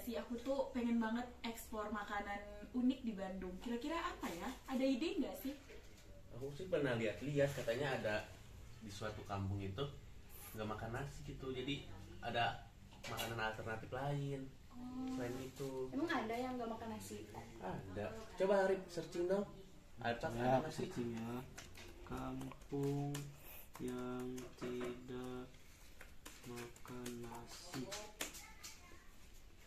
sih, aku tuh pengen banget ekspor makanan unik di Bandung. Kira-kira apa ya? Ada ide nggak sih? Aku sih pernah lihat-lihat katanya ada di suatu kampung itu nggak makan nasi gitu, jadi ada makanan alternatif lain. Selain itu Emang ada yang nggak makan nasi? ada. Coba Arif searching dong. Ada Ya, nasi. searching ya. Kampung yang tidak makan nasi.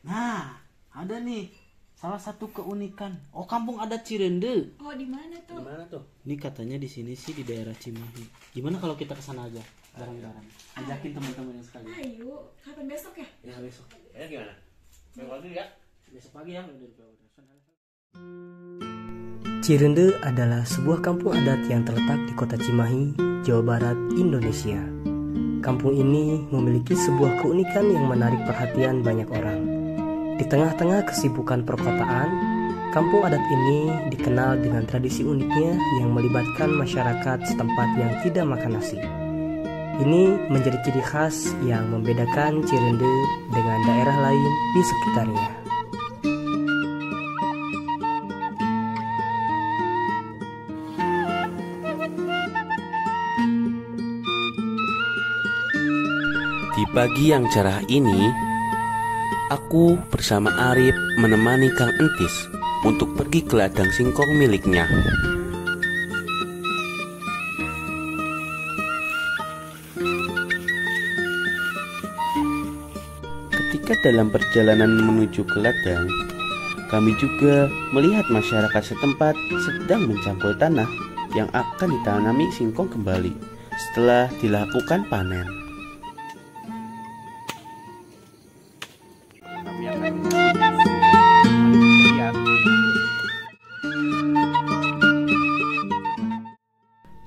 Nah, ada nih salah satu keunikan. Oh, kampung adat Cirende. Oh, di mana tuh? Gimana tuh? Ini katanya di sini sih di daerah Cimahi. Gimana kalau kita ke sana aja bareng-bareng? Ajakin teman-teman yang sekalian. Ayo, kapan besok ya? Ya besok. Ya gimana? Besok lagi ya? Besok pagi ya udah. Cirende adalah sebuah kampung adat yang terletak di kota Cimahi, Jawa Barat, Indonesia. Kampung ini memiliki sebuah keunikan yang menarik perhatian banyak orang. Di tengah-tengah kesibukan perkotaan, kampung adat ini dikenal dengan tradisi uniknya yang melibatkan masyarakat setempat yang tidak makan nasi. Ini menjadi ciri khas yang membedakan Cirende dengan daerah lain di sekitarnya. Di pagi yang cerah ini, aku bersama Arif menemani Kang Entis untuk pergi ke ladang singkong miliknya. Ketika dalam perjalanan menuju ke ladang, kami juga melihat masyarakat setempat sedang mencangkul tanah yang akan ditanami singkong kembali setelah dilakukan panen.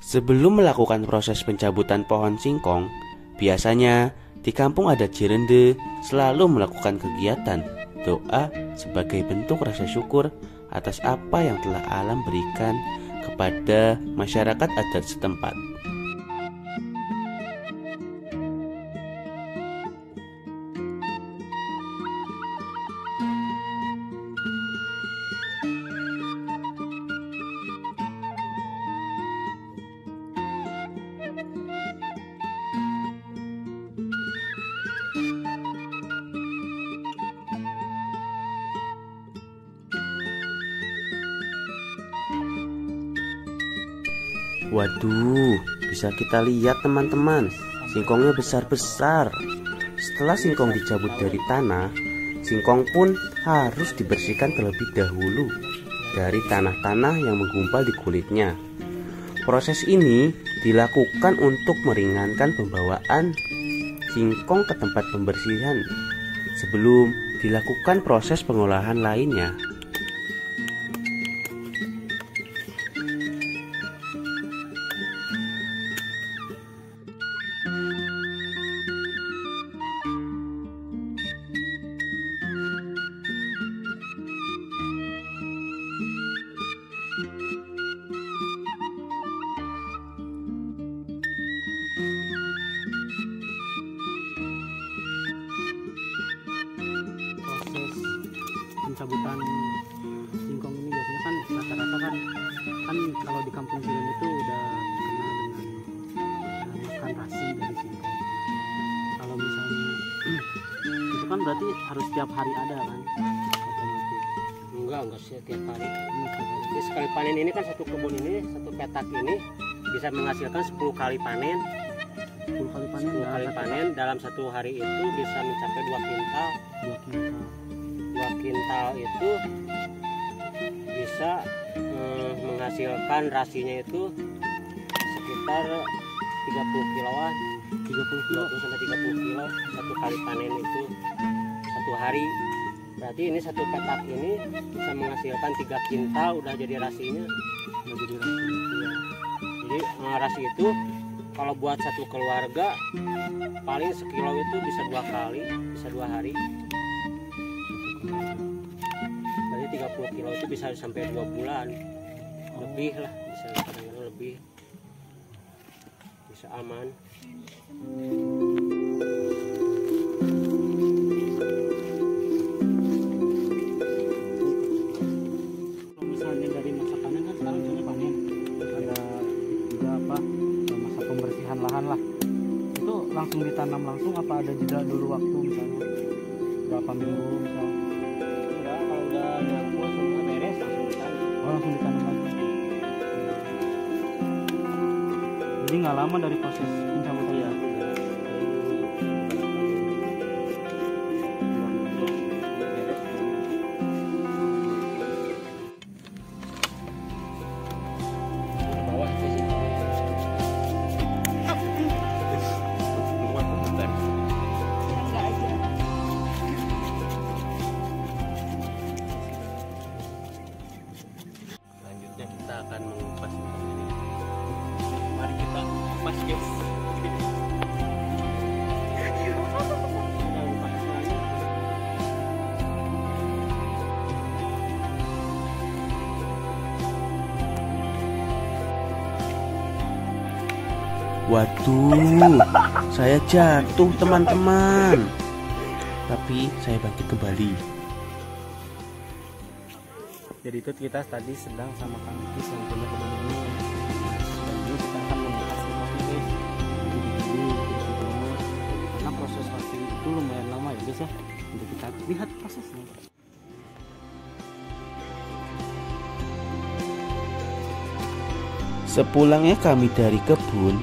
Sebelum melakukan proses pencabutan pohon singkong, biasanya di kampung adat Cirende selalu melakukan kegiatan doa sebagai bentuk rasa syukur atas apa yang telah alam berikan kepada masyarakat adat setempat. Waduh, bisa kita lihat teman-teman, singkongnya besar-besar. Setelah singkong dicabut dari tanah, singkong pun harus dibersihkan terlebih dahulu dari tanah-tanah yang menggumpal di kulitnya. Proses ini dilakukan untuk meringankan pembawaan singkong ke tempat pembersihan sebelum dilakukan proses pengolahan lainnya. Proses pencabutan singkong ini biasanya kan rata-rata kan kalau di kampung Cirende itu udah terkenal dengan makan rasi dari singkong. Kalau misalnya itu kan berarti harus tiap hari ada kan otomatis. Enggak setiap hari. Jadi sekali panen ini kan satu kebun ini, satu petak ini bisa menghasilkan 10 kali panen. 10 kali panen 10 kali panen dalam satu hari itu bisa mencapai 2 kintal. 2 kintal. 2 kintal itu bisa menghasilkan rasinya itu sekitar 30 kiloan. 30 kilo 20 sampai 30 kilo satu kali panen itu satu hari. Berarti ini satu petak ini bisa menghasilkan 3 kintal udah jadi rasinya. udah jadi rasi. Iya. Jadi rasi itu kalau buat satu keluarga paling sekilo itu bisa 2 kali, bisa 2 hari. Berarti 30 kilo itu bisa sampai 2 bulan. Lebih lah, bisa kadang-kadang lebih. Bisa aman. dulu waktu misalnya berapa minggu misalnya? Enggak, kalau udah nyampur semua beres langsung ditanam. Oh, langsung ditanam lagi. Jadi nggak lama dari proses pencabutan ya? Selanjutnya kita akan mengupas singkong ini. Mari kita kupas, guys. Waduh, saya jatuh teman-teman. Tapi saya bangkit kembali. Jadi itu kita tadi sedang sama Kang Kis yang punya kebun ini. Dan ini kita akan membahas singkongnya guys. Karena proses roasting itu lumayan lama ya guys ya. Untuk kita lihat prosesnya. Sepulangnya kami dari kebun,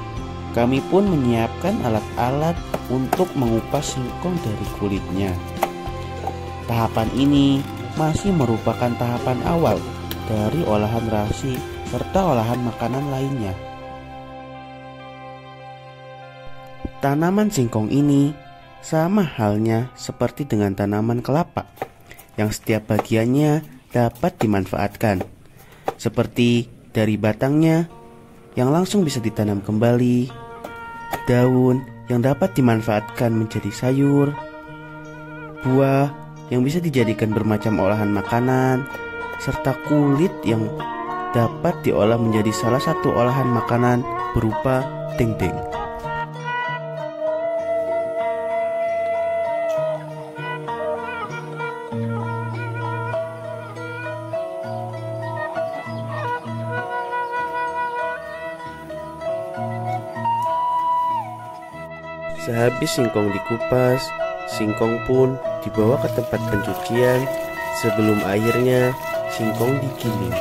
kami pun menyiapkan alat-alat untuk mengupas singkong dari kulitnya. Tahapan ini masih merupakan tahapan awal dari olahan rasi serta olahan makanan lainnya. Tanaman singkong ini sama halnya seperti dengan tanaman kelapa yang setiap bagiannya dapat dimanfaatkan, seperti dari batangnya yang langsung bisa ditanam kembali, daun yang dapat dimanfaatkan menjadi sayur, buah yang bisa dijadikan bermacam olahan makanan, serta kulit yang dapat diolah menjadi salah satu olahan makanan berupa dendeng. Sehabis singkong dikupas, singkong pun dibawa ke tempat pencucian sebelum akhirnya singkong digiling.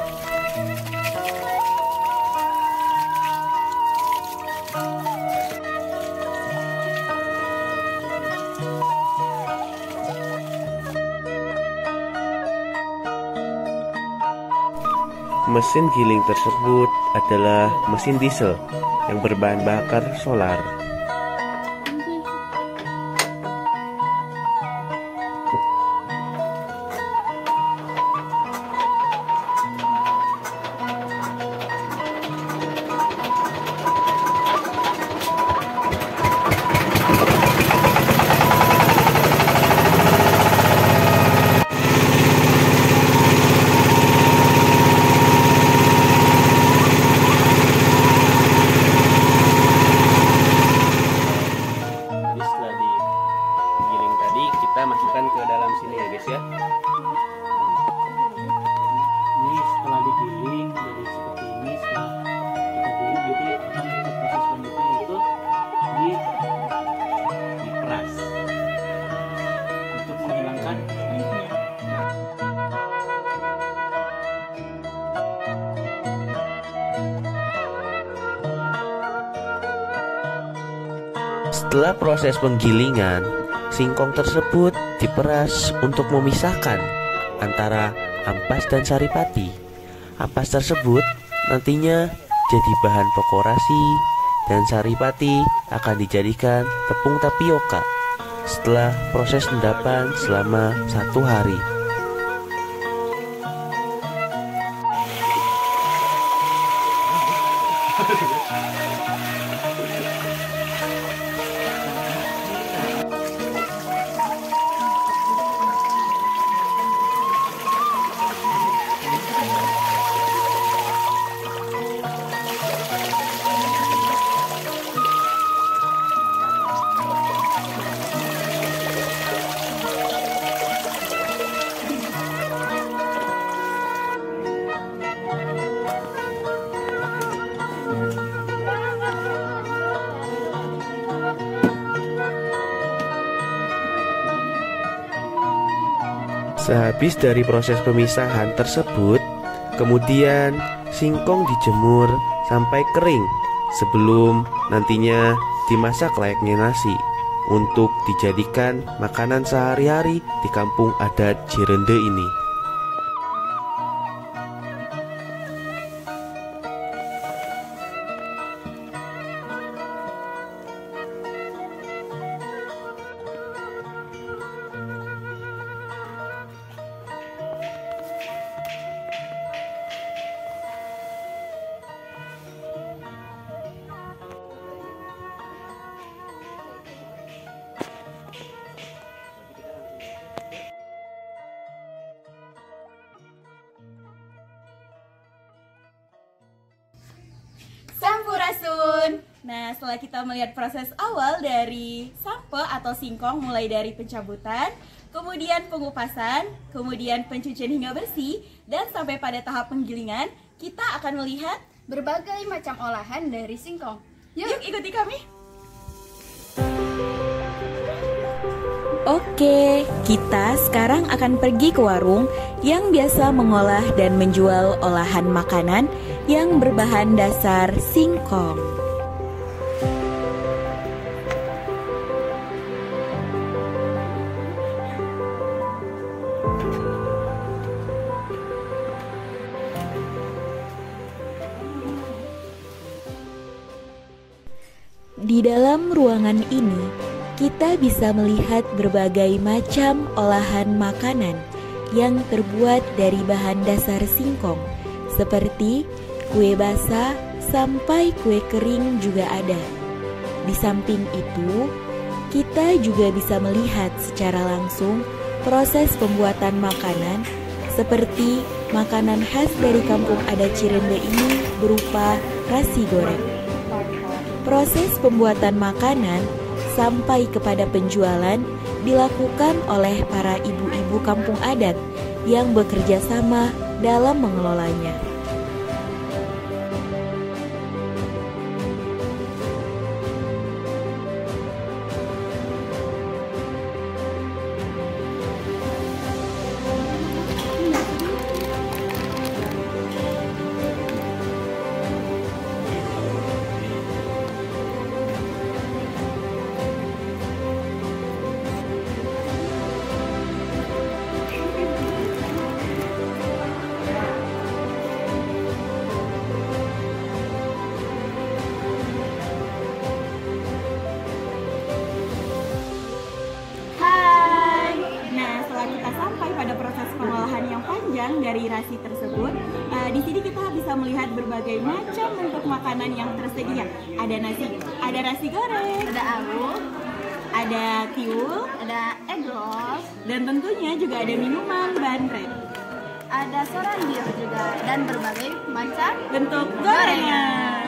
Mesin giling tersebut adalah mesin diesel yang berbahan bakar solar. Kita masukkan ke dalam sini ya guys ya. Ini setelah digiling jadi seperti ini, setelah kita giling jadi akan kita proses selanjutnya itu diperas untuk menghilangkan minyaknya. Setelah proses penggilingan, singkong tersebut diperas untuk memisahkan antara ampas dan saripati. Ampas tersebut nantinya jadi bahan pokok rasi dan saripati akan dijadikan tepung tapioka setelah proses endapan selama 1 hari. Sehabis dari proses pemisahan tersebut, kemudian singkong dijemur sampai kering sebelum nantinya dimasak layaknya nasi untuk dijadikan makanan sehari-hari di kampung adat Cirende ini. Sampurasun. Nah, setelah kita melihat proses awal dari sampe atau singkong, mulai dari pencabutan, kemudian pengupasan, kemudian pencucian hingga bersih, dan sampai pada tahap penggilingan, kita akan melihat Berbagai macam olahan dari singkong. Yuk ikuti kami. Oke, kita sekarang akan pergi ke warung yang biasa mengolah dan menjual olahan makanan yang berbahan dasar singkong. Di dalam ruangan ini, kita bisa melihat berbagai macam olahan makanan yang terbuat dari bahan dasar singkong, seperti kue basah sampai kue kering juga ada. Di samping itu, kita juga bisa melihat secara langsung proses pembuatan makanan, seperti makanan khas dari kampung adat Cirende ini berupa nasi goreng. Proses pembuatan makanan sampai kepada penjualan dilakukan oleh para ibu-ibu kampung adat yang bekerja sama dalam mengelolanya. Dari nasi tersebut, di sini kita bisa melihat berbagai macam bentuk makanan yang tersedia. Ada nasi goreng, Ada awu, ada tiwul, ada egg roll, dan tentunya juga ada minuman bandrek. ada sorandir juga, dan berbagai macam Bentuk gorengan.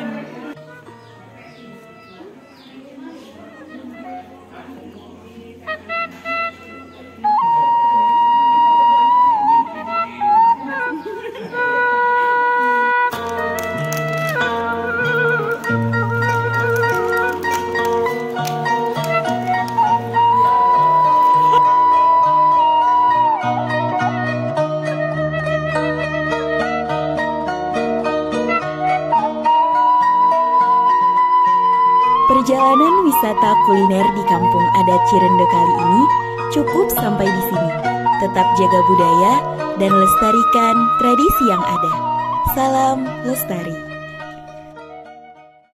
Perjalanan wisata kuliner di kampung adat Cirende kali ini cukup sampai di sini. Tetap jaga budaya dan lestarikan tradisi yang ada. Salam lestari.